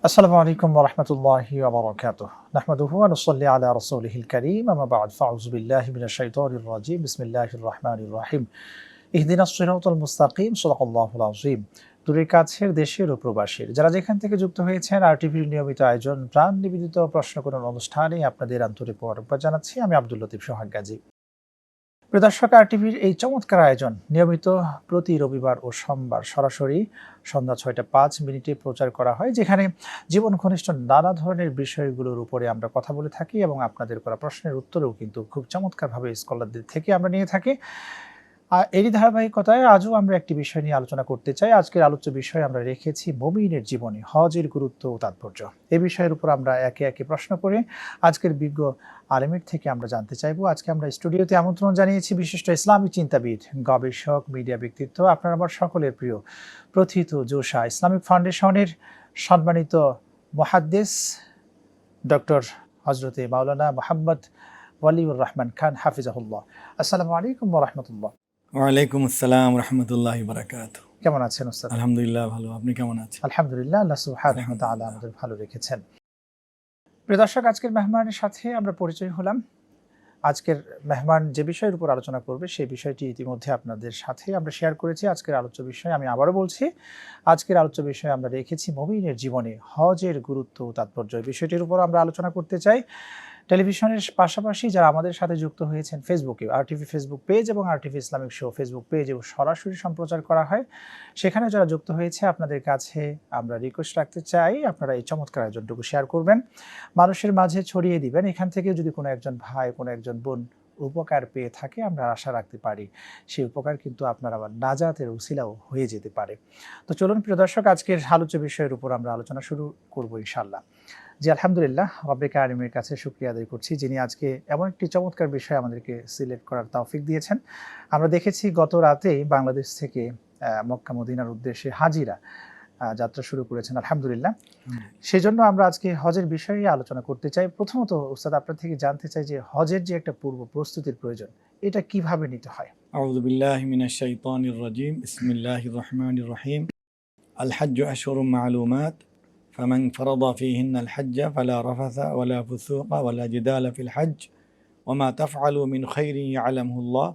আসসালামু আলাইকুম ওয়া রাহমাতুল্লাহি ওয়া বারাকাতুহু। নাহমাদুহু ওয়া নুসাল্লি আলা রাসূলিহিল কারীম। আম্মা বা'দ। ফাআউযু বিল্লাহি মিনাশ শাইতানির রাজীম। বিসমিল্লাহির রাহমানির রাহিম। ইহদিনাস সিরাতাল মুস্তাকিম। সাদাকাল্লাহুল আযীম। দূরের কাছের দেশের ও প্রবাসীর যারা যেখান থেকে যুক্ত হয়েছেন আরটিভির নিয়মিত আয়োজন প্রাণ নিবেদিত প্রশ্ন করুন অনুষ্ঠানে আপনাদের আন্তরিক মোবারকবাদ জানাচ্ছি। আমি আব্দুল লতিফ সোহাগ গাজী। প্রিয় দর্শক, আরটিভির এই চমৎকার আয়োজন নিয়মিত প্রতি রবিবার ও সোমবার সরাসরি সন্ধ্যা ৬টা ৫ মিনিটে প্রচার করা হয়, যেখানে জীবন ঘনিষ্ঠ নানা ধরনের বিষয়গুলোর উপরে আমরা কথা বলে থাকি এবং আপনাদের করা প্রশ্নের উত্তরেও কিন্তু খুব চমৎকারভাবে স্কলারদের থেকে আমরা নিয়ে থাকি। এরই ধারাবাহিকতায় আজও আমরা একটি বিষয় নিয়ে আলোচনা করতে চাই। আজকের আলোচ্য বিষয় আমরা রেখেছি মুমিনের জীবনে হজের গুরুত্ব ও তাৎপর্য। এই বিষয়ের উপর আমরা একে একে প্রশ্ন করে আজকের বিজ্ঞ আলেমের থেকে আমরা জানতে চাইবো। আজকে আমরা স্টুডিওতে আমন্ত্রণ জানিয়েছি বিশিষ্ট ইসলামী চিন্তাবিদ, গবেষক, মিডিয়া ব্যক্তিত্ব, আপনার আমার সকলের প্রিয় প্রথিত জোশা ইসলামিক ফাউন্ডেশনের সম্মানিত মুহাদ্দিস ডক্টর হজরতে মাওলানা মোহাম্মদ ওয়ালিউর রহমান খান হাফিজাহুল্লাহ। আসসালামু আলাইকুম ওয়া রাহমাতুল্লাহ। ওয়ালাইকুম আসসালাম রাহমাতুল্লাহি ওয়া বারাকাতুহু। কেমন আছেন ওস্তাদ? আলহামদুলিল্লাহ ভালো। আপনি কেমন আছেন? আলহামদুলিল্লাহ, আল্লাহ সুবহানাহু ওয়া তাআলা আমাদের ভালো রেখেছেন। প্রিয় দর্শক, আজকের মেহমানের সাথে আমরা পরিচয় হলাম। আজকের মেহমান যে বিষয়ের উপর আলোচনা করবে সেই বিষয়টি ইতিমধ্যে আপনাদের সাথে আমরা শেয়ার করেছি। আজকের আলোচ্য বিষয় আমি আবারও বলছি, আজকের আলোচ্য বিষয় আমরা রেখেছি মুমিনের জীবনে হজের গুরুত্ব ও তাৎপর্য। এই বিষয়টির উপর আমরা আলোচনা করতে চাই। টেলিভিশনের পাশাপাশি যারা আমাদের সাথে যুক্ত হয়েছেন ফেসবুকে, আরটিভি ফেসবুক পেজ এবং আরটিভি ইসলামিক শো ফেসবুক পেজেও সরাসরি সম্প্রচার করা হয়, সেখানে যারা যুক্ত হয়েছে আপনাদের কাছে আমরা রিকোয়েস্ট রাখতে চাই আপনারা এই চমৎকার আয়োজনটুকু শেয়ার করবেন, মানুষের মাঝে ছড়িয়ে দিবেন। এখান থেকে যদি কোনো একজন ভাই, কোনো একজন বোন উপকার পেয়ে থাকে, আমরা আশা রাখতে পারি সেই উপকার কিন্তু আপনার আবার নাজাতের উসিলাও হয়ে যেতে পারে। তো চলুন প্রিয় দর্শক, আজকের আলোচ্য বিষয়ের উপর আমরা আলোচনা শুরু করবো ইনশাআল্লাহ। জি আলহামদুলিল্লাহ, রব্বে কারিমের কাছে শুকরিয়া আদায় করছি যিনি আজকে এমন একটি চমৎকার বিষয় আমাদেরকে সিলেক্ট করার তৌফিক দিয়েছেন। আমরা দেখেছি গত রাতেই বাংলাদেশ থেকে মক্কা মদিনার উদ্দেশ্যে হাজিরা যাত্রা শুরু করেছেন আলহামদুলিল্লাহ। সেজন্য আমরা আজকে হজের বিষয়ে আলোচনা করতে চাই। প্রথমত উস্তাদ, আপনার থেকে জানতে চাই যে হজের যে একটা পূর্ব প্রস্তুতির প্রয়োজন, এটা কিভাবে নিতে হয়? আউযু বিল্লাহি মিনাশ শাইতানির রাজীম। বিসমিল্লাহির রহমানির রহিম। আল হাজ্জু আশহুরুম মা'লুমাত ফামান ফারাদা ফীহিন্নাল হাজ্জা ফালা রাফাসা ওয়ালা ফুসুকা ওয়ালা জিদালা ফিল হজ্জ ওয়া মা তাফআলু মিন খাইরিন ইয়া'লামুহুল্লাহ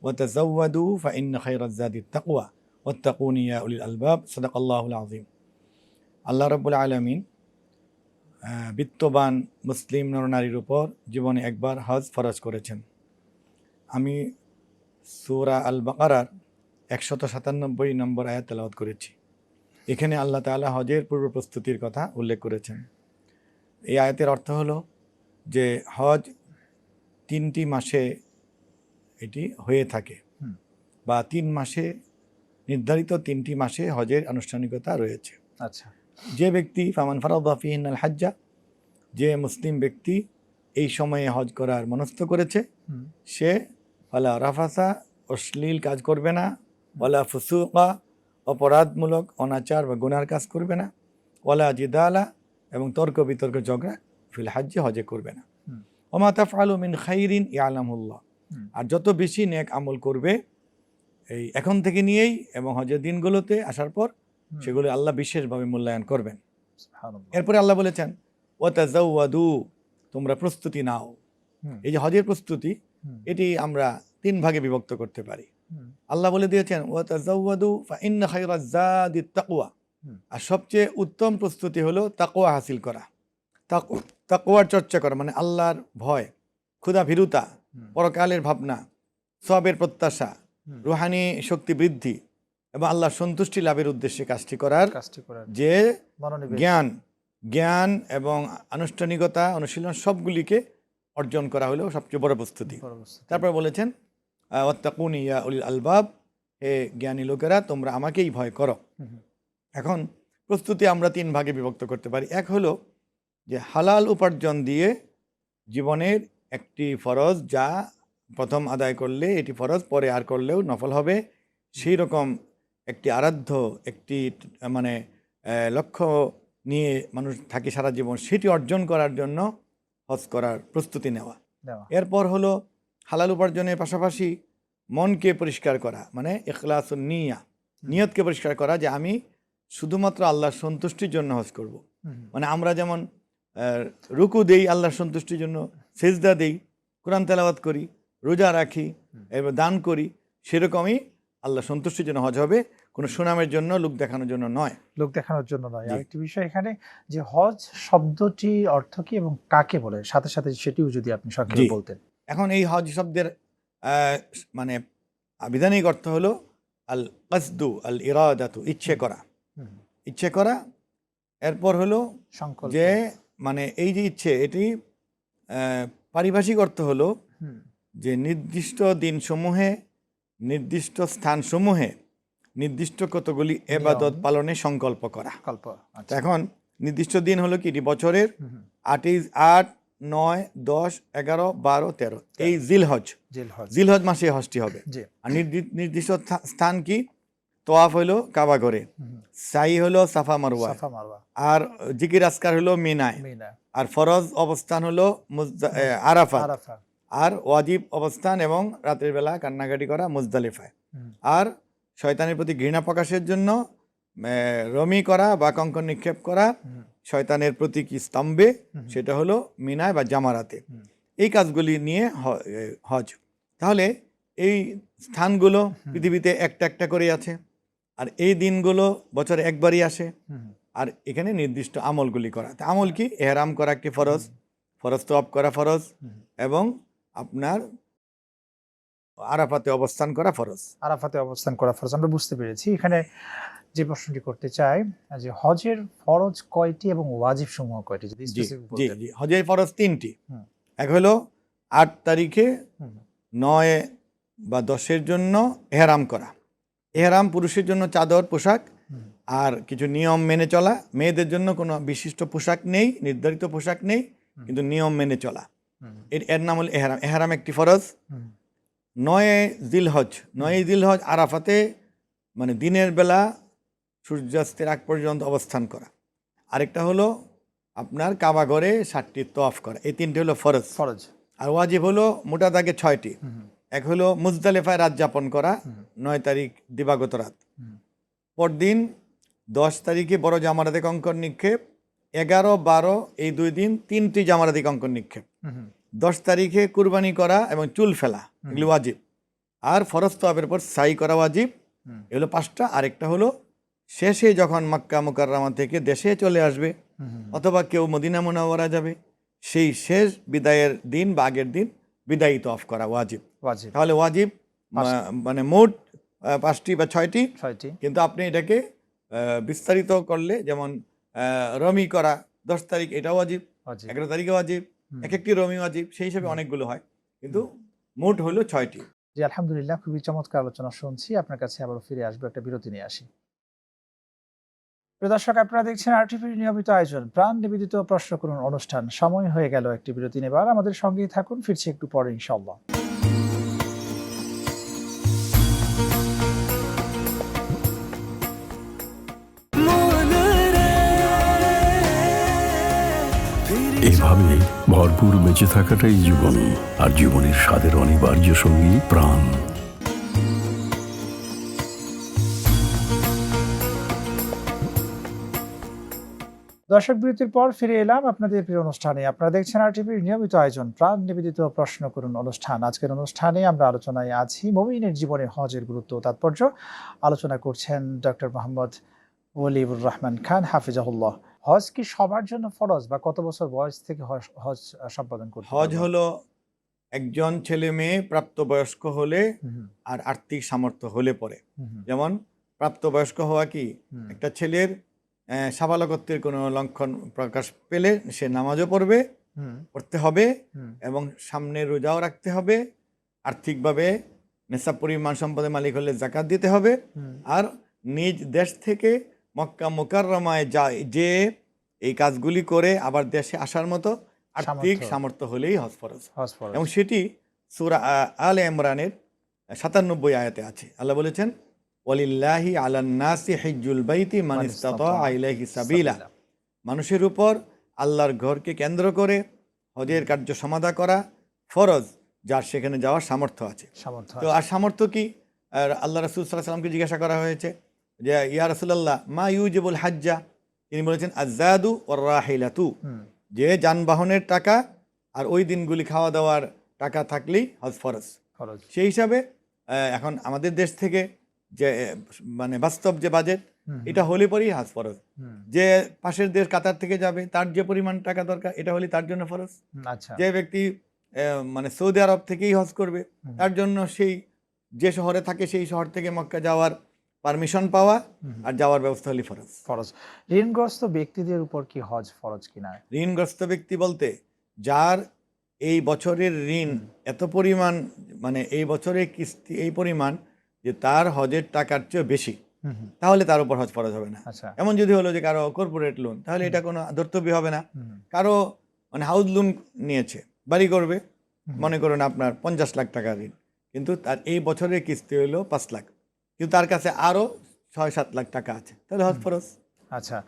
ওয়া তাযাওয়াদু ফাইন্না খায়রাজ যাদিত তাকওয়া ওয়াত্তাকুনি ইয়া উলিল আলবাব। সাদাকাল্লাহুল আযীম। আল্লাহ রাব্বুল আলামিন বিত্তবান মুসলিম নরনারীর উপর জীবনে একবার হজ ফরজ করেছেন। আমি সূরা আল বাকারার ১৯৭ নম্বর আয়াত তেলাওয়াত করেছি। এখানে আল্লাহ তাআলা হজের পূর্ব প্রস্তুতির কথা উল্লেখ করেছেন। এই আয়াতের অর্থ হলো যে হজ ৩টি মাসে এটি হয়ে থাকে, বা ৩ মাসে নির্ধারিত ৩টি মাসে হজের আনুষ্ঠানিকতা রয়েছে। আচ্ছা, যে ব্যক্তি ফামান ফারাদা ফীহিন্নাল হাজ্জা, যে মুসলিম ব্যক্তি এই সময়ে হজ করার মনস্থ করেছে, সে ওয়ালা রাফাসা, অশ্লীল কাজ করবে না, ওয়ালা ফুসুকা, অপরাধমূলক অনাচার বা গুনার কাজ করবে না, ওয়ালা জিদালা, এবং তর্ক বিতর্ক ঝগড়া ফিল হাজ্জে হজে করবে না। ওয়া মা তাফআলু মিন খাইরিন ইয়ালামুল্লাহ, আর যত বেশি নেক আমল করবে এই এখন থেকে নিয়েই এবং হজের দিনগুলোতে আসার পর সেগুলো আল্লাহ বিশেষভাবে মূল্যায়ন করবেন। এরপরে আল্লাহ বলেছেন ওয়া তাযাওয়াদু, তোমরা প্রস্তুতি নাও। এই যে হজের প্রস্তুতি, এটি আমরা 3 ভাগে বিভক্ত করতে পারি। আল্লাহ বলে দিয়েছেন ওয়া তাযাওয়াদু ফাইন্না খায়রাজ যাদিত তাকওয়া, আর সবচেয়ে উত্তম প্রস্তুতি হলো তাকওয়া হাসিল করা, তাকওয়ার চর্চা করা, মানে আল্লাহর ভয়, ক্ষুধা ভীরুতা, পরকালের ভাবনা, সওয়াবের প্রত্যাশা, রুহানি শক্তি বৃদ্ধি এবং আল্লাহর সন্তুষ্টি লাভের উদ্দেশ্যে কাজটি করার যে জ্ঞান এবং আনুষ্ঠানিকতা, অনুশীলন সবগুলিকে অর্জন করা হলো সবচেয়ে বড় প্রস্তুতি। তারপর বলেছেন ওয়াত্তাকুনি ইয়া উলিল আলবাব, হে জ্ঞানী লোকেরা তোমরা আমাকেই ভয় করো। এখন প্রস্তুতি আমরা 3 ভাগে বিভক্ত করতে পারি। এক হলো যে হালাল উপার্জন দিয়ে জীবনের একটি ফরজ, যা প্রথম আদায় করলে এটি ফরজ, পরে আর করলেও নফল হবে, সেই রকম একটি আরাধ্য, একটি মানে লক্ষ্য নিয়ে মানুষ থাকে সারা জীবন, সেটি অর্জন করার জন্য হজ করার প্রস্তুতি নেওয়া। এরপর হলো হালাল উপার্জনের পাশাপাশি মনকে পরিষ্কার করা, মানে ইখলাসুন নিয়া, নিয়তকে পরিষ্কার করা, যে আমি শুধুমাত্র আল্লাহর সন্তুষ্টির জন্য হজ করব। মানে আমরা যেমন রুকু দেই আল্লাহর সন্তুষ্টির জন্য, সেজদা দেই, কোরআন তেলাওয়াত করি, রোজা রাখি, এবার দান করি, সেরকমই আল্লাহ সন্তুষ্টির জন্য হজ হবে, কোনো সুনামের জন্য, লোক দেখানোর জন্য নয়। লোক দেখানোর জন্য নয়। আরেকটি বিষয় এখানে যে হজ শব্দটি অর্থ কি এবং কাকে বলে, সাথে সাথে সেটিও যদি আপনি সংক্ষেপে বলতেন। এখন এই হজ শব্দের মানে আবিধানিক অর্থ হলো আল কসদু আল ইরাদাতু, ইচ্ছে করা, ইচ্ছে করা। এরপর হলো যে মানে এই যে ইচ্ছে, এটি পারিভাষিক অর্থ হলো যে নির্দিষ্ট দিনসমূহে, নির্দিষ্ট স্থানসমূহে নির্দিষ্ট কতগুলি ইবাদত পালনে সংকল্প করা। এখন নির্দিষ্ট দিন হলো কি, বছরের 8, 9, 10, 11, 12, 13 এই জিলহজ মাসে হজটি হবে। আর নির্দিষ্ট স্থান কি, তোয়াফ হলো কাবা ঘরে, সাই হলো সাফা মারওয়া, আর জিকির আসকার হলো মিনায়, আর ফরজ অবস্থান হলো আরাফা, আর ওয়াজিব অবস্থান এবং রাতের বেলা কান্নাকাটি করা মুজদালিফায়। আর শয়তানের প্রতি ঘৃণা প্রকাশের জন্য রমি করা বা কঙ্কন নিক্ষেপ করা শয়তানের প্রতীকী স্তম্ভে, সেটা হলো মিনায় বা জামারাতে। এই কাজগুলি নিয়ে হজ। তাহলে এই স্থানগুলো পৃথিবীতে একটা একটা করে আছে, আর এই দিনগুলো বছরে একবারই আসে, আর এখানে নির্দিষ্ট আমলগুলি করা। আমল কি, এহরাম করা একটি ফরজ, তওয়াফ করা ফরজ, এবং আপনার আরাফাতে অবস্থান করা ফরজ। আমরা বুঝতে পেরেছি। এখানে যে প্রশ্নটি করতে চাই যে হজের ফরজ কয়টি এবং ওয়াজিব সমূহ কয়টি, যদি জি, হজের ফরজ 3টি। এক হলো 8 তারিখে 9 বা 10-এর জন্য এহরাম করা। এহরাম পুরুষের জন্য চাদর, পোশাক আর কিছু নিয়ম মেনে চলা। মেয়েদের জন্য কোনো বিশিষ্ট পোশাক নেই, নির্ধারিত পোশাক নেই, কিন্তু নিয়ম মেনে চলা, এর নাম হলো এহরাম। এহরাম একটি ফরজ। 9 জিলহজ আরাফাতে, মানে দিনের বেলা সূর্যাস্তের আগ পর্যন্ত অবস্থান করা। আরেকটা হলো আপনার কাবা ঘরে 7টি তওয়াফ করা। এই 3টি হলো ফরজ। আর ওয়াজিব হলো মোটা দাগে 6টি। এক হলো মুজদালিফায় রাত যাপন করা, 9 তারিখ দিবাগত রাত। পরদিন 10 তারিখে বড় জামারাতে কঙ্কর নিক্ষেপ। 11, 12 এই 2 দিন 3টি জামারাতে কঙ্কর নিক্ষেপ। 10 তারিখে কুরবানি করা এবং চুল ফেলা, এগুলো ওয়াজিব। আর ফরজ তওয়াফের পর সাই করা ওয়াজিব। এগুলো 5টা। আরেকটা হলো শেষে যখন মক্কা মুকাররমা থেকে দেশে চলে আসবে, অথবা কেউ মদিনা মুনাওয়ারা যাবে, সেই শেষ বিদায়ের দিন বা আগের দিন বিদায়ী তওয়াফ করা ওয়াজিব। তাহলে ওয়াজিব মানে মোট 5টি বা 6টি, কিন্তু আপনি এটাকে বিস্তারিত করলে, যেমন রমি করা 10 তারিখ, এটা ওয়াজিব। 11 তারিখে ওয়াজিব, একটি রমি ওয়াজিব, সেই হিসাবে অনেকগুলো হয়, কিন্তু মোট হলো 6টি। জি, আলহামদুলিল্লাহ, খুবই চমৎকার আলোচনা শুনছি। আপনার কাছে আবার ফিরে আসবো, একটা বিরতি নিয়ে আসি। প্রিয় দর্শক, আপনারা দেখছেন আরটিভির নিয়মিত আয়োজন প্রাণ নিবেদিত প্রশ্ন করুন অনুষ্ঠান। সময় হয়ে গেল একটি বিরতি নেবার, আমাদের সঙ্গেই থাকুন, ফিরছি একটু পরে ইনশাআল্লাহ। এভাবে ভরপুর বেঁচে থাকাটাই জীবন, আর জীবনের স্বাদের অনিবার্য সঙ্গী প্রাণ। দর্শক, বিরতির পর ফিরে এলাম আপনাদের প্রিয় অনুষ্ঠানে। আপনারা দেখছেন আরটিভির নিয়মিত আয়োজন প্রাণ নিবেদিত প্রশ্ন করুন অনুষ্ঠান। আজকের অনুষ্ঠানে আমরা আলোচনায় আছি মুমিনের জীবনে হজের গুরুত্ব ও তাৎপর্য। আলোচনা করছেন ডক্টর মোহাম্মদ ওলিউর রহমান খান, হাফিজাহুল্লাহ। হজ কি সবার জন্য ফরজ, বা কত বছর বয়স থেকে হজ সম্পাদন করতে হবে? হজ হলো একজন ছেলে মেয়ে প্রাপ্তবয়স্ক হলে আর আর্থিক সামর্থ্য হলে পরে। যেমন প্রাপ্তবয়স্ক হওয়া কি, একটা ছেলের সাবালকত্বের কোনো লক্ষণ প্রকাশ পেলে সে নামাজও পড়তে হবে, এবং সামনে রোজাও রাখতে হবে, আর্থিকভাবে নেশাব পরিমাণ সম্পদের মালিক হলে যাকাত দিতে হবে, আর নিজ দেশ থেকে মক্কা মুকাররমায় যে এই কাজগুলি করে আবার দেশে আসার মতো আর্থিক সামর্থ্য হলেই হজ ফরজ। এবং সেটি সূরা আলে ইমরানের 97 আয়াতে আছে। আল্লাহ বলেছেন, ওয়ালিল্লাহি আলান নাসি হিজ্জুল বাইতি মান ইসতাতা ইলাইহি সাবিলা। মানুষের উপর আল্লাহর ঘরকে কেন্দ্র করে হজের কার্য সমাধা করা ফরজ, যার সেখানে যাওয়ার সামর্থ্য আছে। তো আর সামর্থ্য কি? আল্লাহ রাসূল সাল্লাল্লাহু আলাইহি ওয়াসাল্লামকে জিজ্ঞাসা করা হয়েছে যে, ইয়া রাসূলুল্লাহ, মা ইউজিবুল হাজ্জা, তিনি বলেছেন আজাদু ওর রাহিলাতু, যে যানবাহনের টাকা আর ওই দিনগুলি খাওয়া দাওয়ার টাকা থাকলেই হজ ফরজ। ফরজ। সেই হিসাবে এখন আমাদের দেশ থেকে যে মানে বাস্তব যে বাজেট, এটা হলে পরেই হজ ফরজ। যে পাশের দেশ কাতার থেকে যাবে তার যে পরিমাণ টাকা দরকার, এটা হলে তার জন্য ফরজ। আচ্ছা। যে ব্যক্তি মানে সৌদি আরব থেকেই হজ করবে, তার জন্য সেই যে শহরে থাকে সেই শহর থেকে মক্কা যাওয়ার পারমিশন পাওয়া আর যাওয়ার ব্যবস্থা হলে ফরজ। ফরজ। ঋণগ্রস্ত ব্যক্তিদের উপর কি হজ ফরজ কিনা? ঋণগ্রস্ত ব্যক্তি বলতে যার এই বছরের ঋণ এত পরিমাণ, মানে এই বছরের কিস্তি এই পরিমাণ যে তার হজের টাকার চেয়ে বেশি, তাহলে তার উপর হজ ফরজ হবে না। আচ্ছা। এমন যদি হলো যে কারো কর্পোরেট লোন, তাহলে এটা কোনো ধর্তব্য হবে না। কারো মানে হাউস লোন নিয়েছে, বাড়ি করবে, মনে করুন আপনার 50 লাখ টাকা ঋণ, কিন্তু তার এই বছরের কিস্তি হলো 5 লাখ, কিন্তু তার কাছে আরও 6-7 লাখ টাকা আছে, তাহলে হজ ফরজ। আচ্ছা।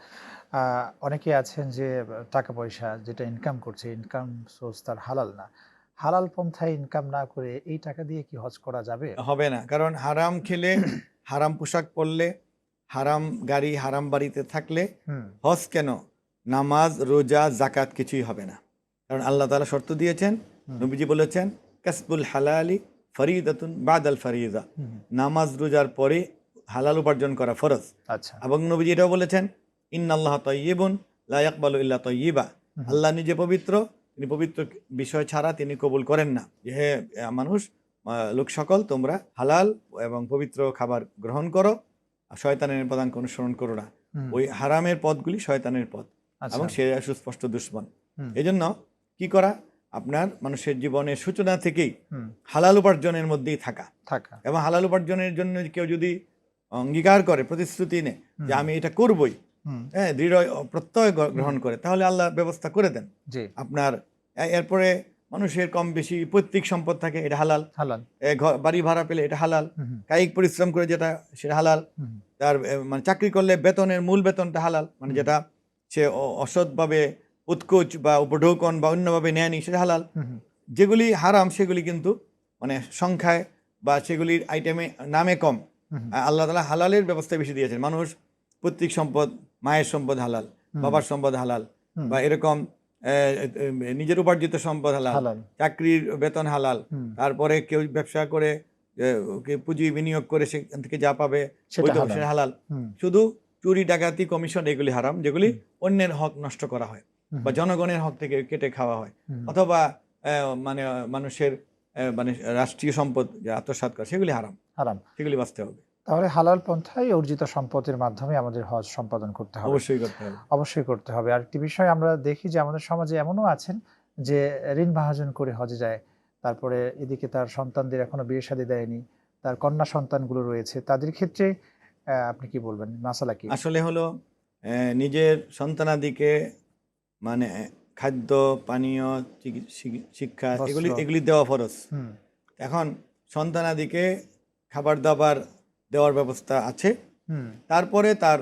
অনেকে আছেন যে টাকা পয়সা যেটা ইনকাম করছে, ইনকাম সোর্স তার হালাল না, হালাল পন্থায় ইনকাম না করে এই টাকা দিয়ে কি হজ করা যাবে? হবে না, কারণ হারাম খেলে, হারাম পোশাক পরলে, হারাম গাড়ি, হারাম বাড়িতে থাকলে হজ কেন, নামাজ, রোজা, জাকাত কিছুই হবে না। কারণ আল্লাহ তাআলা শর্ত দিয়েছেন, নবীজি বলেছেন কাসবুল হালালি ফরিদাতুন বাদাল ফরিদা, নামাজ রোজার পরে হালাল উপার্জন করা ফরজ। আচ্ছা। এবং নবীজি এটাও বলেছেন ইন্নাল্লাহ তাইয়্যিবুন লা ইয়াকবালু ইল্লা তাইয়্যিবা, আল্লাহ নিজে পবিত্র, তিনি পবিত্র বিষয় ছাড়া তিনি কবুল করেন না। হে মানুষ, লোক সকল, তোমরা হালাল এবং পবিত্র খাবার গ্রহণ করো, শয়তানের পদাঙ্ক অনুসরণ করো না। ওই হারামের পথগুলি শয়তানের পথ এবং সে সুস্পষ্ট দুশ্মন। এই জন্য কি করা, আপনার মানুষের জীবনের সূচনা থেকেই হালাল উপার্জনের মধ্যেই থাকা এবং হালাল উপার্জনের জন্য কেউ যদি অঙ্গীকার করে, প্রতিশ্রুতি নেয় যে আমি এটা করবই, হ্যাঁ, দৃঢ় প্রত্যয় গ্রহণ করে, তাহলে আল্লাহ ব্যবস্থা করে দেন আপনার। এরপরে মানুষের কম বেশি পৈতৃক সম্পদ থাকে, এটা হালাল। বাড়ি ভাড়া পেলে এটা হালাল। কায়িক পরিশ্রম করে যেটা, সেটা হালাল। তার মানে চাকরি করলে বেতনের মূল বেতনটা হালাল, মানে যেটা সে অসৎভাবে উৎকোচ বা উপঢৌকন বা অন্যভাবে নেয়নি, সেটা হালাল। যেগুলি হারাম সেগুলি কিন্তু মানে সংখ্যায় বা সেগুলির আইটেমে নামে কম। আল্লাহ তাআলা হালালের ব্যবস্থা বেশি দিয়েছেন। মানুষ পৈতৃক সম্পদ, মায়ের সম্পদ হালাল, বাবার সম্পদ হালাল, বা এরকম নিজের উপার্জিত সম্পদ হালাল, চাকরির বেতন হালাল, তারপরে কেউ ব্যবসা করে পুঁজি বিনিয়োগ করে সেখান থেকে যা পাবে সেটা হালাল। শুধু চুরি, ডাকাতি, কমিশন এগুলি হারাম, যেগুলি অন্যের হক নষ্ট করা হয় বা জনগণের হক থেকে কেটে খাওয়া হয়, অথবা মানে মানুষের মানে রাষ্ট্রীয় সম্পদ আত্মসাৎ করা, সেগুলি হারাম, সেগুলি বাঁচতে হবে। তাহলে হালাল পন্থায় অর্জিত সম্পদের মাধ্যমে আমাদের হজ সম্পাদন করতে হবে। অবশ্যই করতে হবে, অবশ্যই করতে হবে। আর একটি বিষয় আমরা দেখি যে আমাদের সমাজে এমনও আছেন যে ঋণ মহাজন করে হজে যায়, তারপরে এদিকে তার সন্তানদের এখনো বিয়ে শাদী দেয়নি, তার কন্যা সন্তানগুলো রয়েছে, তাদের ক্ষেত্রে আপনি কি বলবেন, মাসালা কি? আসলে হলো নিজের সন্তানাদিকে মানে খাদ্য, পানীয়, শিক্ষা, এগুলি দেওয়া ফরজ। এখন সন্তানাদিকে খাবার দাবার দেওয়ার ব্যবস্থা আছে, তারপরে তার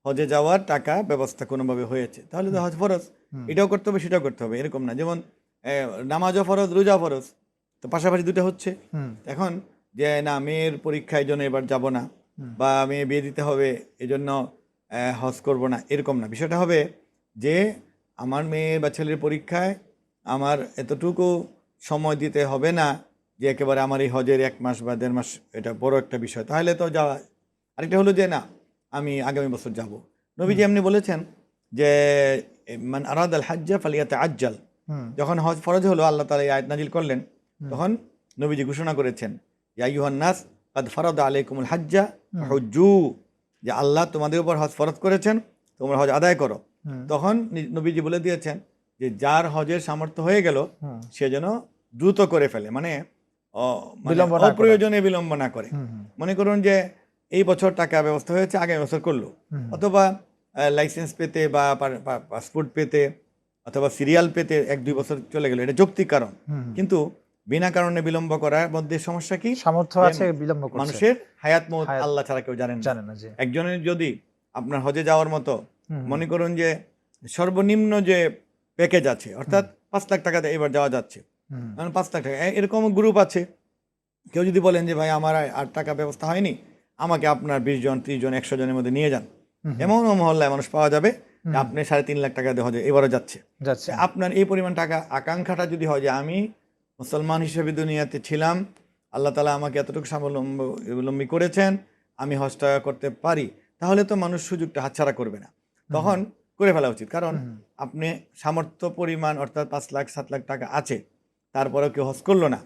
হজে যাওয়ার টাকা ব্যবস্থা কোনোভাবে হয়েছে, তাহলে তো হজ ফরজ। এটাও করতে হবে, সেটাও করতে হবে, এরকম না। যেমন নামাজও ফরজ, রোজা ফরজ, তো পাশাপাশি দুটো হচ্ছে। এখন যে না, মেয়ের পরীক্ষা এই জন্য এবার যাবো না, বা মেয়ে বিয়ে দিতে হবে এই জন্য হজ করবো না, এরকম না। বিষয়টা হবে যে আমার মেয়ে বা ছেলের পরীক্ষায় আমার এতটুকু সময় দিতে হবে না যে একেবারে আমার এই হজের 1 মাস বা 1.5 মাস, এটা বড় একটা বিষয়, তাহলে তো যাওয়া। আরেকটা হলো যে না, আমি আগামী বছর যাব। নবীজি এমনি বলেছেন যে মান আরাদাল হাজ্জা ফালিয়াতাআজ্জাল, যখন হজ ফরজ হলো, আল্লাহ তাআলা এই আয়াত নাজিল করলেন, তখন নবীজি ঘোষণা করেছেন ইয়া আইয়ুহান নাস কাদ ফারাদা আলাইকুমুল হাজ্জা ফাহুজ্জু, যে আল্লাহ তোমাদের উপর হজ ফরজ করেছেন, তোমরা হজ আদায় করো। তখন নবীজি বলে দিয়েছেন যে যার হজের সামর্থ্য হয়ে গেল সে যেন দ্রুত করে ফেলে, মানে অপ্রয়োজনে বিলম্ব না করে। মনে করুন যে এই বছর টাকা ব্যবস্থা হয়েছে, আগামী বছর করলো, অথবা লাইসেন্স পেতে বা পাসপোর্ট পেতে অথবা সিরিয়াল পেতে 1-2 বছর চলে গেল, এটা যৌক্তিক কারণ। কিন্তু বিনা কারণে বিলম্ব করার মধ্যে সমস্যা কি? সামর্থ্য আছে, বিলম্ব করছে। মানুষের হায়াত মওত আল্লাহ ছাড়া কেউ জানেন না। একজনের যদি আপনার হজে যাওয়ার মতো মনে করুন যে সর্বনিম্ন যে প্যাকেজ আছে, অর্থাৎ 5 লাখ টাকাতে এবার যাওয়া যাচ্ছে, 5 লাখ টাকা, এরকম গ্রুপ আছে। কেউ যদি বলেন যে ভাই আমার আর টাকা ব্যবস্থা হয়নি, আমাকে আপনার 20 জন, 30 জন, 100 জনের মধ্যে নিয়ে যান, এমনও মহল্লায় মানুষ পাওয়া যাবে যে আপনি 3.5 লাখ টাকা দিয়ে হজে এবারও যাচ্ছে, যাচ্ছে। আপনার এই পরিমাণ টাকা আকাঙ্ক্ষাটা যদি হয় যে আমি মুসলমান হিসেবে দুনিয়াতে ছিলাম, আল্লাহ তাআলা আমাকে এতটুকু স্বাবলম্বী করেছেন, আমি হজটা করতে পারি, তাহলে তো মানুষ সুযোগটা হাতছাড়া করবে না, তখন করে ফেলা উচিত। কারণ আপনি সামর্থ্য পরিমাণ অর্থাৎ 5 লাখ 7 লাখ টাকা আছে, তারপরেও কেউ হজ করলো না,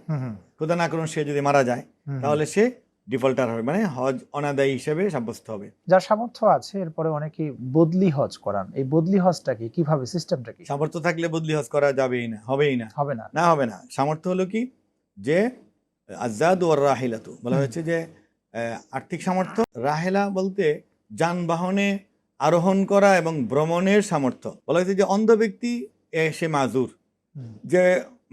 খোদা না করুন সে যদি মারা যায়, তাহলে সে ডিফল্টার হবে, মানে হজ অনাদায়ী হিসেবে সাব্যস্ত হবে। যার সামর্থ্য আছে এরপরে অনেকে বদলি হজ করান, এই বদলি হজটা কি, কিভাবে, সিস্টেমটা কি? সামর্থ্য থাকলে বদলি হজ করা যাবেই না, হবেই না, হবে না, না হবে না। সামর্থ্য হলো কি, যে আজাদু আর রাহিলাতু বলা হয়েছে যে আর্থিক সামর্থ্য, রাহেলা বলতে যানবাহনে আরোহণ করা এবং ভ্রমণের সামর্থ্য। বলা হয়েছে যে অন্ধ ব্যক্তি সে মাজুর, যে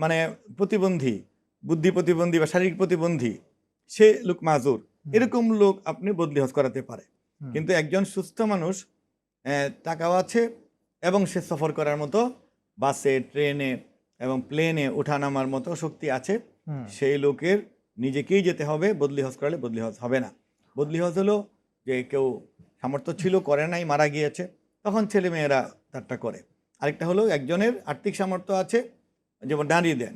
মানে প্রতিবন্ধী, বুদ্ধি প্রতিবন্ধী বা শারীরিক প্রতিবন্ধী, সে লোক মাজুর, এরকম লোক আপনি বদলি হজ করাতে পারে। কিন্তু একজন সুস্থ মানুষ, টাকাও আছে এবং সে সফর করার মতো বাসে, ট্রেনে এবং প্লেনে ওঠা নামার মতো শক্তি আছে, সেই লোকের নিজেকেই যেতে হবে। বদলি হজ করালে বদলি হজ হবে না। বদলি হজ হলো যে কেউ সামর্থ্য ছিল, করে নাই, মারা গিয়েছে, তখন ছেলে মেয়েরা তারটা করে। আরেকটা হলো একজনের আর্থিক সামর্থ্য আছে, যেমন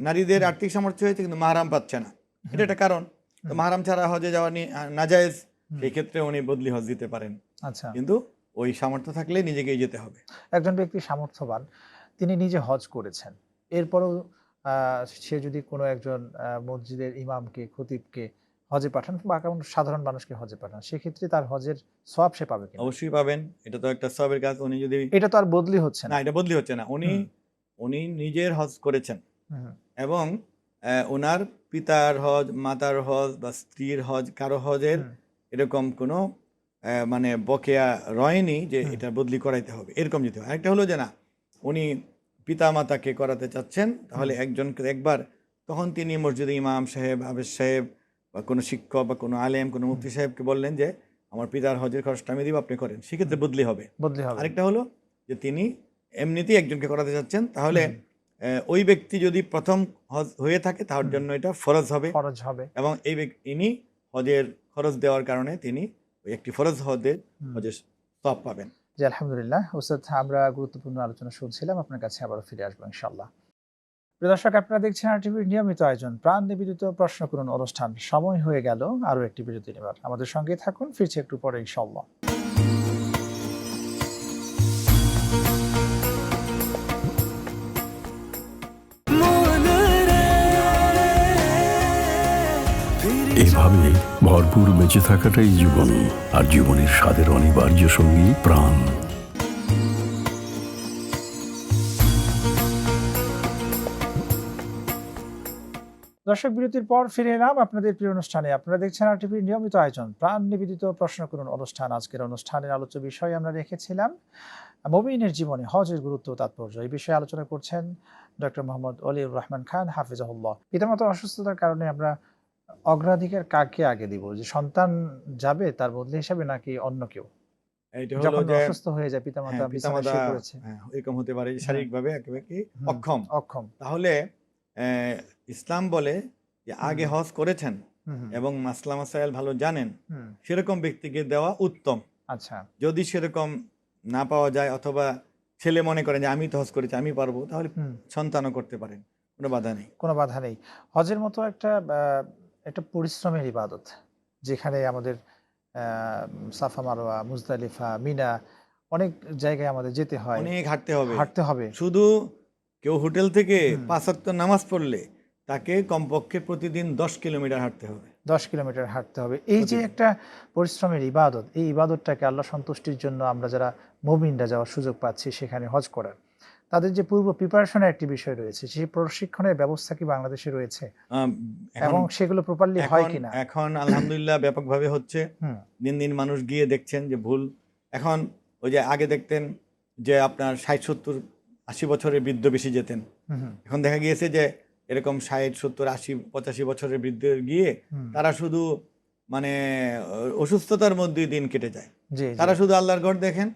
নারীদের আর্থিক সামর্থ্য হয়েছে কিন্তু মাহরাম পাচ্ছে না, এটা একটা কারণ। তো মাহরাম ছাড়া হজে যাওয়া নাজায়েজ, এই ক্ষেত্রে উনি বদলি হজ দিতে পারেন। আচ্ছা, কিন্তু ওই সামর্থ্য থাকলে নিজেকেই যেতে হবে। একজন ব্যক্তি সামর্থ্যবান, তিনি নিজে হজ করেছেন, এরপরও সে যদি কোনো একজন মসজিদের ইমামকে, খতিবকে হজে পাঠান বা কোনো সাধারণ মানুষকে হজে পাঠান, সেক্ষেত্রে তার হজের সওয়াব সে পাবে কিনা? অবশ্যই পাবেন, এটা তো একটা সওয়াবের কাজ। উনি যদি, এটা তো আর বদলি হচ্ছে না, না। এটা বদলি হচ্ছে না, উনি নিজের হজ করেছেন এবং ওনার পিতার হজ, মাতার হজ বা স্ত্রীর হজ, কারো হজের এরকম কোনো মানে বকেয়া রয়নি যে এটা বদলি করাইতে হবে, এরকম যেতে হবে। আরেকটা হলো যে না, উনি পিতা মাতাকে করাতে চাচ্ছেন, তাহলে একজনকে একবার, তখন তিনি মসজিদে ইমাম সাহেব, হাফেজ সাহেব বা কোনো শিক্ষক বা কোনো আলেম, কোনো মুফতি সাহেবকে বললেন যে আমার পিতার হজের খরচটা আমি দিব, আপনি করেন, সেক্ষেত্রে বদলি হবে। আরেকটা হলো যে তিনি এমনিতেই একজনকে করাতে চাচ্ছেন, তাহলে ওই ব্যক্তি যদি প্রথম হজ হয়ে থাকে, তার জন্য এটা ফরজ হবে এবং ইনি হজের খরচ দেওয়ার কারণে তিনি ওই একটি ফরজ হজের সওয়াব পাবেন। জি, আলহামদুলিল্লাহ। উস্তাদ, আমরা গুরুত্বপূর্ণ আলোচনা শুনছিলাম, আপনার কাছে আবারও ফিরে আসবো ইনশাআল্লাহ। প্রিয় দর্শক, আপনারা দেখছেন RTVর নিয়মিত আয়োজন প্রাণ নিবেদিত প্রশ্ন করুন অনুষ্ঠান। সময় হয়ে গেল আরো একটি বিরতি নেবার, আমাদের সঙ্গেই থাকুন, ফিরছি একটু পরে ইনশাআল্লাহ। এভাবে ভরপুর বেঁচে থাকাটাই জীবন, আর জীবনের স্বাদের অনিবার্য সঙ্গী প্রাণ। দর্শক, বিরতির পর ফিরে এলাম আপনাদের প্রিয় অনুষ্ঠানে। আপনারা দেখছেন RTVর নিয়মিত আয়োজন প্রাণ নিবেদিত প্রশ্ন করুন অনুষ্ঠান। আজকের অনুষ্ঠানের আলোচ্য বিষয় আমরা রেখেছিলাম মুমিনের জীবনে হজের গুরুত্ব ও তাৎপর্য। এই বিষয়ে আলোচনা করছেন ডক্টর মোহাম্মদ ওলিউর রহমান খান, হাফিজাহুল্লাহ। পিতামাতার অসুস্থতার কারণে আমরা অগ্রাধিকার কাকে আগে দিব, যে সন্তান যাবে তার বদলি হিসাবে, নাকি অন্য কেউ? এইটা হলো যখন যে অসুস্থ হয়ে যায়, পিতামাতা বিছানায় শুয়ে পড়েছে, এরকম হতে পারে শারীরিকভাবে একেবারে অক্ষম, তাহলে ইসলাম বলে যে আগে হজ করেছেন এবং মাসলা মাসাইল ভালো জানেন, সেরকম ব্যক্তিকে দেওয়া উত্তম। আচ্ছা, যদি সেরকম না পাওয়া যায়, অথবা ছেলে মনে করেন যে আমি তো হজ করেছি, আমি পারবো, তাহলে সন্তানও করতে পারেন, কোনো বাধা নেই। হজের মতো একটা পরিশ্রমের ইবাদত, যেখানে আমাদের সাফা মারওয়া, মুজদালিফা, মিনা, অনেক জায়গায় আমাদের যেতে হয়, অনেক হাঁটতে হবে। শুধু কেউ হোটেল থেকে 5 ওয়াক্ত নামাজ পড়লে তাকে কমপক্ষে প্রতিদিন 10 কিলোমিটার হাঁটতে হবে। 10 কিলোমিটার হাঁটতে হবে। এই যে একটা পরিশ্রমের ইবাদত, এই ইবাদতটাকে আল্লাহ সন্তুষ্টির জন্য আমরা যারা মুমিনরা যাওয়ার সুযোগ পাচ্ছি সেখানে হজ করার, তাদের যে পূর্ব প্রিপারেশনের একটি বিষয় রয়েছে, সেই প্রশিক্ষণের ব্যবস্থা কি বাংলাদেশে রয়েছে এবং সেগুলো প্রপারলি হয় কিনা? এখন আলহামদুলিল্লাহ ব্যাপকভাবে হচ্ছে। দিন দিন মানুষ গিয়ে দেখছেন যে ভুল। এখন ওই যে আগে দেখতেন যে আপনার 60, 70, 80 বছরের বৃদ্ধ বেশি যেতেন, এখন দেখা গিয়েছে যে এরকম 60, 70, 80, 85 বছরের বৃদ্ধ গিয়ে তারা শুধু মানে অসুস্থতার মধ্যেই দিন কেটে যায়। তারা শুধু আল্লাহর ঘর দেখেন,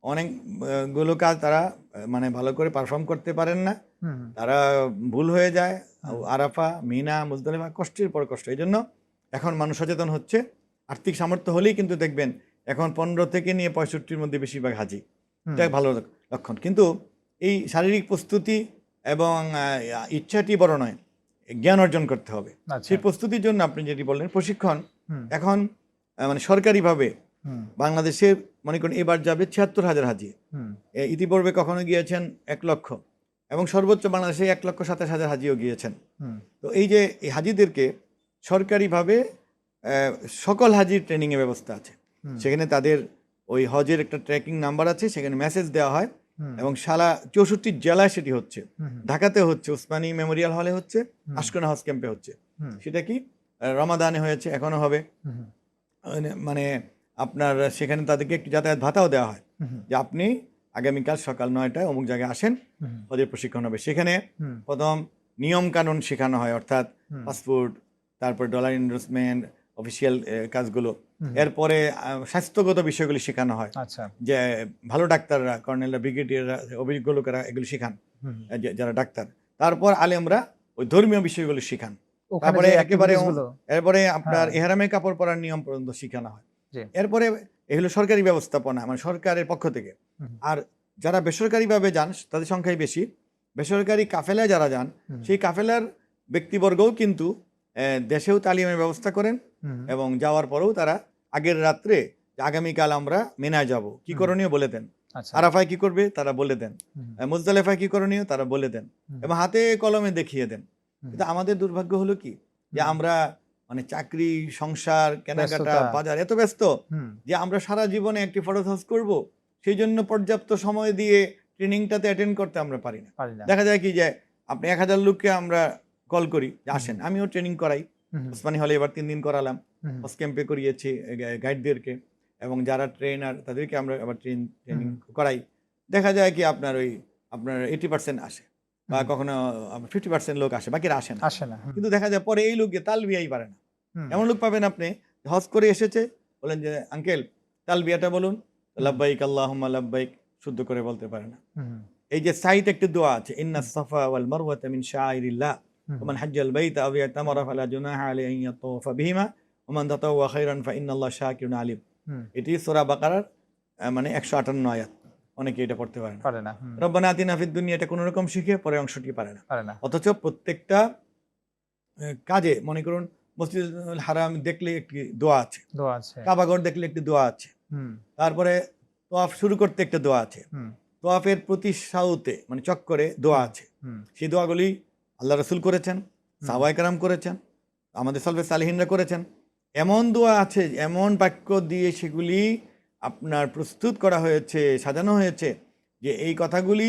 অনেকগুলো কাজ তারা মানে ভালো করে পারফর্ম করতে পারেন না, তারা ভুল হয়ে যায়। আরাফা, মিনা, মুজদালিফা, কষ্টের পর কষ্ট। এই জন্য এখন মানুষ সচেতন হচ্ছে। আর্থিক সামর্থ্য হলেই কিন্তু দেখবেন এখন 15 থেকে নিয়ে 65-র মধ্যে বেশিরভাগ হাজি। এটা ভালো। লক্ষণ। কিন্তু এই শারীরিক প্রস্তুতি এবং ইচ্ছাটি বড় নয়, জ্ঞান অর্জন করতে হবে। আচ্ছা। সেই প্রস্তুতির জন্য আপনি যেটি বললেন প্রশিক্ষণ, হুম, এখন মানে সরকারিভাবে হুম, বাংলাদেশে মনে করুন এবার যাবে ৭৬,০০০ হাজি। হুম, ইতিপূর্বে কখনো গিয়েছেন ১ লক্ষ, এবং সর্বোচ্চ বাংলাদেশে ১,২৭,০০০ হাজিও গিয়েছেন। হুম, তো এই যে এই হাজিদেরকে সরকারিভাবে সকল হাজির ট্রেনিংয়ের ব্যবস্থা আছে। হুম, সেখানে তাদের ওই হজের একটা ট্র্যাকিং নাম্বার আছে, সেখানে মেসেজ দেওয়া হয়, হুম, এবং সারা ৬৪ জেলায় সেটি হচ্ছে। হুম, ঢাকাতে হচ্ছে, উসমানী মেমোরিয়াল হলে হচ্ছে, হুম, আশকোনা হজ ক্যাম্পে হচ্ছে। হুম, সেটা কি রমাদানে হয়েছে, এখনো হবে। হুম, মানে আপনার সেখানে তাদেরকে একটি যাতায়াত ভাতাও দেওয়া হয়, হুম, যে আপনি আগামীকাল সকাল ৯টায় অমুক জায়গায় আসেন, হুম, হজের প্রশিক্ষণ হবে। সেখানে হুম, প্রথম নিয়ম কানুন শেখানো হয়, অর্থাৎ হুম, পাসপোর্ট, তারপর ডলার ইনভেস্টমেন্ট, অফিসিয়াল কাজগুলো। হুম, এরপরে স্বাস্থ্যগত বিষয়গুলি শেখানো হয়, আচ্ছা। যে ভালো ডাক্তাররা, কর্নেলরা, ব্রিগেডিয়াররা, অভিজ্ঞ লোকেরা এগুলি শেখান, হুম, যারা ডাক্তার। তারপর আলেমরা ওই ধর্মীয় বিষয়গুলো শেখান। ওখানে তারপরে যে একেবারে activities গুলো, এরপরে আপনার হ্যাঁ, এহরামে কাপড় পরার নিয়ম পর্যন্ত শেখানো হয়। জি, এরপরে এগুলো সরকারি ব্যবস্থাপনা, মানে সরকারের পক্ষ থেকে। হুম, আর যারা বেসরকারিভাবে যান তাদের সংখ্যাই বেশি। বেসরকারি কাফেলায় যারা যান, হুম, সেই কাফেলার ব্যক্তিবর্গও কিন্তু দেশেও তালিমের ব্যবস্থা করেন, হুম, এবং যাওয়ার পরেও তারা আগের রাত্রে যে আগামীকাল আমরা মিনায় যাব, কি হুম, করণীয় বলে দেন। আচ্ছা, আরাফায় কি করবে তারা বলে দেন, হুম, মুজদালেফায় কি করণীয় তারা বলে দেন, হুম, এবং হাতে কলমে দেখিয়ে দেন। হুম, কিন্তু আমাদের দুর্ভাগ্য হলো কি, যে হুম, আমরা মানে চাকরি, সংসার, কেনাকাটা, ব্যস্ততা, বাজার এত ব্যস্ত, হুম, যে আমরা সারা জীবনে একটি ফরজ হজ করব, সেই জন্য পর্যাপ্ত সময় দিয়ে ট্রেনিংটাতে অ্যাটেন্ড করতে আমরা পারি না। পারি না, দেখা যায় কি, যে আপনি ১,০০০ লোককে আমরা কল করি যে হুম, আসেন, আমিও ট্রেনিং করাই। হুম, ওসমানী হলে এবার ৩ দিন করালাম, হুম, হজ ক্যাম্পে করিয়েছি গাইডদেরকে, এবং যারা ট্রেনার তাদেরকে আমরা আবার ট্রেনিং হুম, করাই। দেখা যায় কি আপনার 80% আসে, বা হুম, কখনো 50% লোক আসে, বাকিরা আসে না। আসে না, হুম, কিন্তু দেখা যায় পরে এই লোককে তালবিয়াই পারে না। হুম, এমন লোক পাবেন আপনি, হজ করে এসেছে, বলেন যে আঙ্কেল তালবিয়াটা বলুন, লাব্বাইক আল্লাহুম্মা লাব্বাইক শুদ্ধ করে বলতে পারে না। হুম, এই যে সাইতে একটি দোয়া আছে, ইন্নাস সাফা ওয়াল মারওয়াতা মিন শাআইরিল্লাহ হুম, ওয়া মান হাজ্জাল বাইতা আও ইয়াতামারা ফালা জুনাহা আলাইহি আন ইয়াতাওয়াফা বিহিমা ওয়া মান তাতাওয়া খায়রান ফা ইন্নাল্লাহা শাকিরুন আলিম। হুম, এটি সূরা বাকারার মানে ১৫৮ আয়াত। অনেকে এটা পড়তে পারে না। পারে না, হুম, রব্বানা আতিনা ফিদ দুনিয়া এটা কোন রকম শিখে, পরে অংশটি পারে না। পারে না, অথচ প্রত্যেকটা কাজে মনে করুন, মসজিদুল হারাম দেখলে একটি দোয়া আছে, দোয়া আছে, কাবাঘর দেখলে একটি দোয়া আছে, হুম, তারপরে তোয়াফ শুরু করতে একটা দোয়া আছে, হুম, তোয়াফের প্রতি সাউতে মানে চক্করে দোয়া আছে। হুম, সেই দোয়াগুলি আল্লাহ রসুল করেছেন, হুম, সাহাবায়ে কেরাম করেছেন, আমাদের সালফে সালেহিনরা করেছেন। এমন দোয়া আছে, এমন বাক্য দিয়ে সেগুলি আপনার প্রস্তুত করা হয়েছে, সাজানো হয়েছে, যে এই কথাগুলি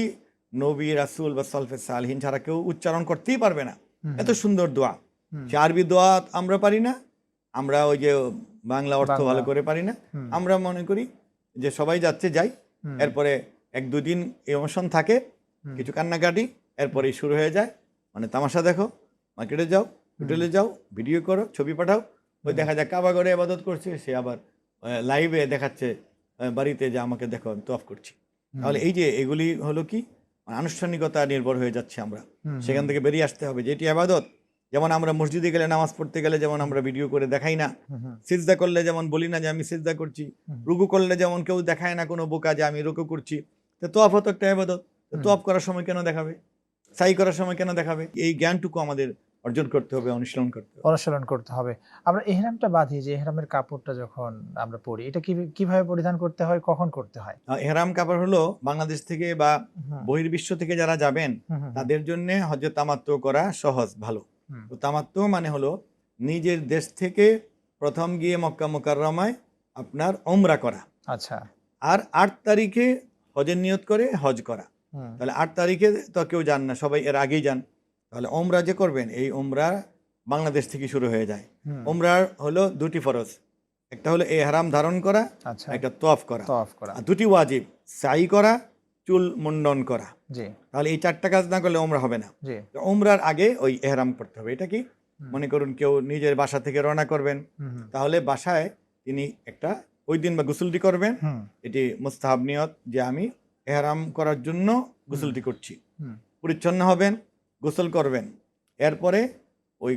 নবী, রাসূল বা সালফে সালেহিন ছাড়া কেউ উচ্চারণ করতেই পারবে না। হুম, এত সুন্দর দোয়া। হুম, সে আরবি দোয়া আমরা পারি না, আমরা ওই যে বাংলা অর্থ বাংলা, ভালো করে পারি না। হুম, আমরা মনে করি যে সবাই যাচ্ছে যাই, হুম, এরপরে ১-২ দিন ইমোশন থাকে, হুম, কিছু কান্নাকাটি, এরপরেই শুরু হয়ে যায় মানে তামাশা দেখো, মার্কেটে যাও, হোটেলে যাও, ভিডিও করো, ছবি পাঠাও। ওই দেখা যায় কাবাঘরে ইবাদত করছে, সে আবার লাইভে দেখাচ্ছে বাড়িতে যে আমাকে দেখো আমি তওয়াফ করছি। হুম, তাহলে এই যে এগুলি হলো কি, আনুষ্ঠানিকতা নির্ভর হয়ে যাচ্ছে আমরা। হুম, সেখান থেকে বেরিয়ে আসতে হবে যে এটি ইবাদত। যেমন আমরা মসজিদে গেলে, নামাজ পড়তে গেলে যেমন আমরা ভিডিও করে দেখাই না, হুম, হুম, সিজদা করলে যেমন বলি না যে আমি সিজদা করছি, হুম, রুকু করলে যেমন কেউ দেখায় না কোনো বোকা যে আমি রুকু করছি, তো তোয়াফও তো একটা ইবাদত। তো হুম। তোয়াফ করার সময় কেন দেখাবে, সাই করার সময় কেন দেখাবে? এই জ্ঞানটুকু আমাদের অর্জন করতে হবে, অনুশীলন করতে হবে। অনুসরণ করতে হবে। আমরা এহরামটা বাঁধি, যে এহরামের কাপড়টা যখন আমরা পরি, এটা কিভাবে পরিধান করতে হয়, কখন করতে হয়? ইহরাম কাপড় হলো বাংলাদেশ থেকে বা হুম, বহির্বিশ্ব থেকে যারা যাবেন হুম, হুম, তাদের জন্য হজ্জে তামাত্তু করা সহজ, ভালো। হুম, তো তামাত্তু মানে হলো নিজের দেশ থেকে প্রথম গিয়ে মক্কা মুকাররমায় আপনার ওমরা করা, আচ্ছা, আর ৮ তারিখে হজের নিয়ত করে হজ করা। হুম, তাহলে ৮ তারিখে তো কেউ যান না, সবাই এর আগেই যান। তাহলে ওমরা যে করবেন, এই ওমরা বাংলাদেশ থেকে শুরু হয়ে যায়। হুম, ওমরার হলো ২টি ফরজ, একটা হলো এহরাম ধারণ করা, আচ্ছা, একটা তোয়াফ করা। তওয়াফ করা, আর ২টি ওয়াজিব, সাই করা, চুল মুন্ডন করা। জি, তাহলে এই ৪টা কাজ না করলে ওমরা হবে না। জি, তো ওমরার আগে ওই এহরাম করতে হবে। এটা কি, হুম, মনে করুন কেউ নিজের বাসা থেকে রওনা করবেন, হুম, হুম, তাহলে বাসায় তিনি একটা ওই দিন বা গোসলটি করবেন। হুম, এটি মুস্তাহাব নিয়ত যে আমি এহরাম করার জন্য গোসলটি করছি। হুম, পরিচ্ছন্ন হবেন, গোসল করবেন, এরপরে ওই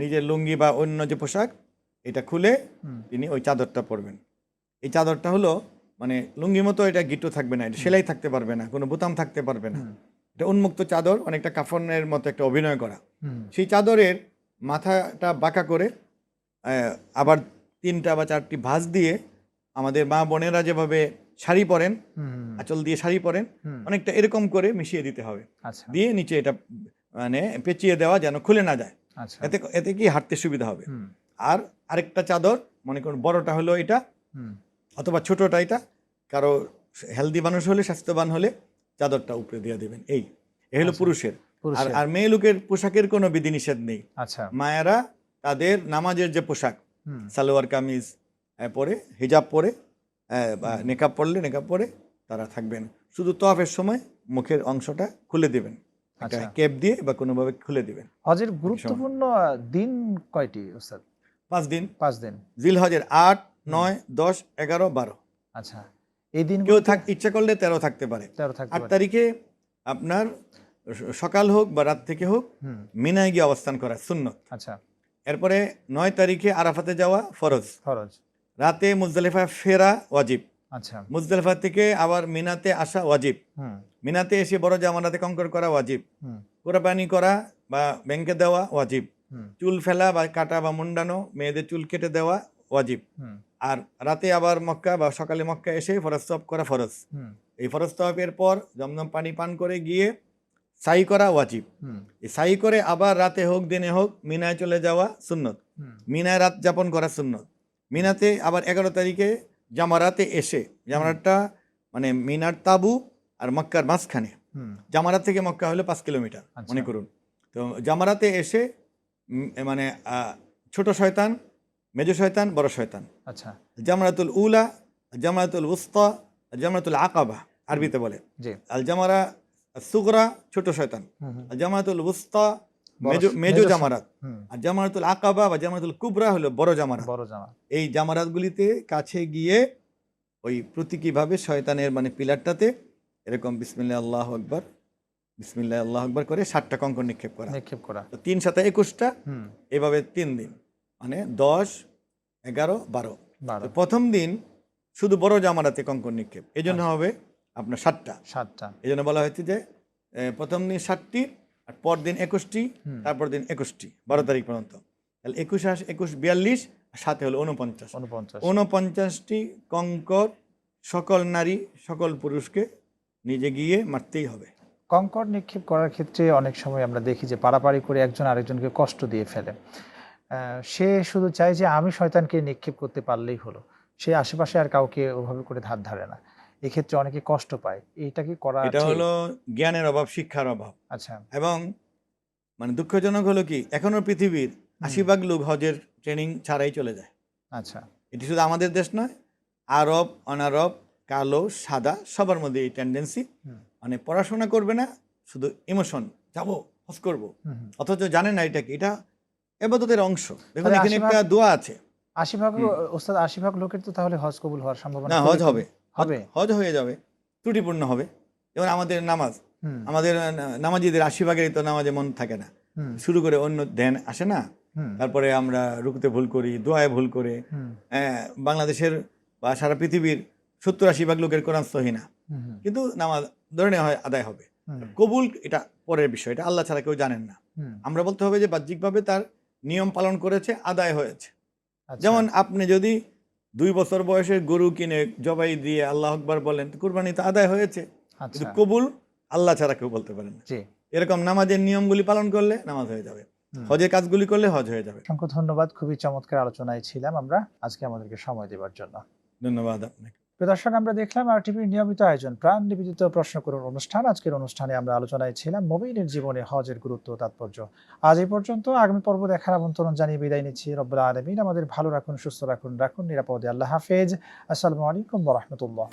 নিজের লুঙ্গি বা অন্য যে পোশাক এটা খুলে হুম, তিনি ওই চাদরটা পরবেন। এই চাদরটা হলো মানে লুঙ্গি মতো এটা গিট্টু থাকবে না, এটা সেলাই থাকতে পারবে না, কোনো বোতাম থাকতে পারবে না। এটা উন্মুক্ত চাদর, অনেকটা কাফনের মতো একটা অভিনয় করা। সেই চাদরের মাথাটা বাঁকা করে আবার 3টা বা 4টি ভাঁজ দিয়ে আমাদের মা বোনেরা যেভাবে শাড়ি পরেন, আঁচল দিয়ে শাড়ি পরেন, অনেকটা এরকম করে মিশিয়ে দিতে হবে। আচ্ছা দিয়ে নিচে এটা মানে পেঁচিয়ে দেওয়া যেন খুলে না যায়। আচ্ছা এতে এতে কি হাঁটতে সুবিধা হবে। আর আরেকটা চাদর, মনে করুন বড়টা হলো এটা অথবা ছোটটা এটা, কারো হেলদি মানুষ হলে, স্বাস্থ্যবান হলে চাদরটা উপরে দিয়ে দেবেন। এই হলো পুরুষের। আর মেয়ে লোকের পোশাকের কোনো বিধিনিষেধ নেই। আচ্ছা মায়েরা তাদের নামাজের যে পোশাক, সালোয়ার কামিজ পরে, হিজাব পরে বা নেকাব পরলে নেকাব পরে তারা থাকবেন। শুধু তওয়াফের সময় মুখের অংশটা খুলে দেবেন, একটা ক্যাপ দিয়ে বা কোনোভাবে খুলে দিবেন। হজের গুরুত্বপূর্ণ দিন কয়টি ওস্তাদ? 5 দিন। 5 দিন। জিলহজের 8, 9, 10, 11, 12। আচ্ছা, এই দিন কেউ ইচ্ছা করলে 13 থাকতে পারে। 8 তারিখে আপনার সকাল হোক বা রাত থেকে হোক মিনায় গিয়ে অবস্থান করা সুন্নত। আচ্ছা, এরপরে 9 তারিখে আরাফাতে যাওয়া ফরজ। রাতে মুজদালিফা ফেরা ওয়াজিব। আচ্ছা, মুজদালিফা থেকে আবার মিনাতে আসা ওয়াজিব। মিনাতে এসে বড় জামারাতে কঙ্কর করা ওয়াজিব। কোরবানি করা বা ব্যাংকে দেওয়া ওয়াজিব। চুল ফেলা বা কাটা বা মুন্ডানো, মেয়েদের চুল কেটে দেওয়া ওয়াজিব। আর রাতে আবার মক্কা বা সকালে মক্কা এসে ফরজ তওয়াফ করা ফরজ। এই ফরজ তওয়াফের পর জমজম পানি পান করে গিয়ে সাই করা ওয়াজিব। এই সাই করে আবার রাতে হোক দিনে হোক মিনায় চলে যাওয়া সুন্নত। মিনায় রাত যাপন করা সুন্নত। মিনাতে আবার 11 তারিখে জামারাতে এসে, জামারাতটা মানে মিনার তাবু আর মক্কার মাঝখানে, জামারাত থেকে মক্কা হলো 5 কিলোমিটার মনে করুন। তো জামারাতে এসে মানে ছোট শয়তান, মেজো শয়তান, বড় শয়তান, আচ্ছা, জামরাতুল উলা, জামরাতুল উস্তা, জামরাতুল আকাবা আরবিতে বলে। আল জামারা সুগরা ছোট শয়তান, আল জামরাতুল উস্তা মেজো জামারাত, আর জামরাতুল আকাবা বা জামরাতুল কুবরা হলো বড় জামারাত। এই জামারাতগুলিতে কাছে গিয়ে ওই প্রতীকীভাবে শয়তানের মানে পিলারটাতে এরকম বিসমিল্লাহ আল্লাহু আকবার, বিসমিল্লাহ আল্লাহু আকবার করে 7টা কঙ্কর নিক্ষেপ করা। তো 3 7 21টা, এভাবে 3 দিন, মানে 10, 11, 12। প্রথম দিন শুধু বড় জামারাতে কঙ্কর নিক্ষেপ, এই জন্য হবে আপনার 7টা। এই জন্য বলা হয়েছে যে প্রথম দিন 7টি, আর পর দিন 21টি, তারপর দিন 21টি, 12 তারিখ পর্যন্ত। তাহলে 21, 21, 42, সাথে হলো 49টি কঙ্কর সকল নারী সকল পুরুষকে নিজে গিয়ে মারতেই হবে। কঙ্কর নিক্ষেপ করার ক্ষেত্রে অনেক সময় আমরা দেখি যে পারাপারি করে একজন আরেকজনকে কষ্ট দিয়ে ফেলে। সে শুধু চায় যে আমি শয়তানকে নিক্ষেপ করতে পারলেই হলো, সে আশেপাশে আর কাউকে ওভাবে করে ধার ধারে না। এক্ষেত্রে অনেকে কষ্ট পায়। এটা কি করা? এটা হলো জ্ঞানের অভাব, শিক্ষার অভাব। আচ্ছা, এবং মানে দুঃখজনক হলো কি, এখনো পৃথিবীর 80% লোক হজের ট্রেনিং ছাড়াই চলে যায়। আচ্ছা, এটি শুধু আমাদের দেশ নয়, আরব, অনারব, কালো, সাদা, সবার মধ্যে এই টেন্ডেন্সি। মানে পড়াশোনা করবে না, শুধু ইমোশন, যাবো হজ করবো, অথচ জানে না এটা কি, এটা ইবাদতের অংশ। দেখুন এখানে একটা দোয়া আছে। 80% লোকের তো তাহলে হজ কবুল হওয়ার সম্ভাবনা? না, হজ হবে, হজ হয়ে যাবে, ত্রুটিপূর্ণ হবে। যেমন আমাদের নামাজ, আমাদের নামাজিদের 80%-এরই তো নামাজে মন থাকে না, শুরু করে অন্য ধ্যান আসে না। তারপরে আমরা রুকুতে ভুল করি, দোয়ায় ভুল করে। বাংলাদেশের বা সারা পৃথিবীর 70-80% লোকের কোরআন সহি না, কিন্তু নামাজ ধরে নেওয়া হয় আদায় হবে। কবুল এটা পরের বিষয়, এটা আল্লাহ ছাড়া কেউ জানেন না। আমরা বলতে হবে যে বাহ্যিকভাবে তার নিয়ম পালন করেছে, আদায় হয়েছে। যেমন আপনি যদি 2 বছর বয়সের গরু কিনে জবাই দিয়ে আল্লাহ আকবার বলেন, কুরবানি তো আদায় হয়েছে, কিন্তু কবুল আল্লাহ ছাড়া কেউ বলতে পারেন না। এরকম নামাজের নিয়মগুলি পালন করলে নামাজ হয়ে যাবে, হজের কাজগুলি করলে হজ হয়ে যাবে। অসংখ্য ধন্যবাদ, খুবই চমৎকার আলোচনায় ছিলাম আমরা আজকে, আমাদেরকে সময় দেওয়ার জন্য ধন্যবাদ আপনাকে। দর্শক, আমরা দেখলাম RTVর নিয়মিত আয়োজন প্রাণ নিবেদিত প্রশ্ন করুন অনুষ্ঠান। আজকের অনুষ্ঠানে আমরা আলোচনায় ছিলাম মুমিনের জীবনে হজের গুরুত্ব ও তাৎপর্য। আজ এই পর্যন্ত, আগামী পর্ব দেখার আমন্ত্রণ জানিয়ে বিদায় নিচ্ছি। রব্বুল আলামিন আমাদের ভালো রাখুন, সুস্থ রাখুন, নিরাপদে। আল্লাহ হাফেজ। আসসালামু আলাইকুম ওয়া রাহমাতুল্লাহ।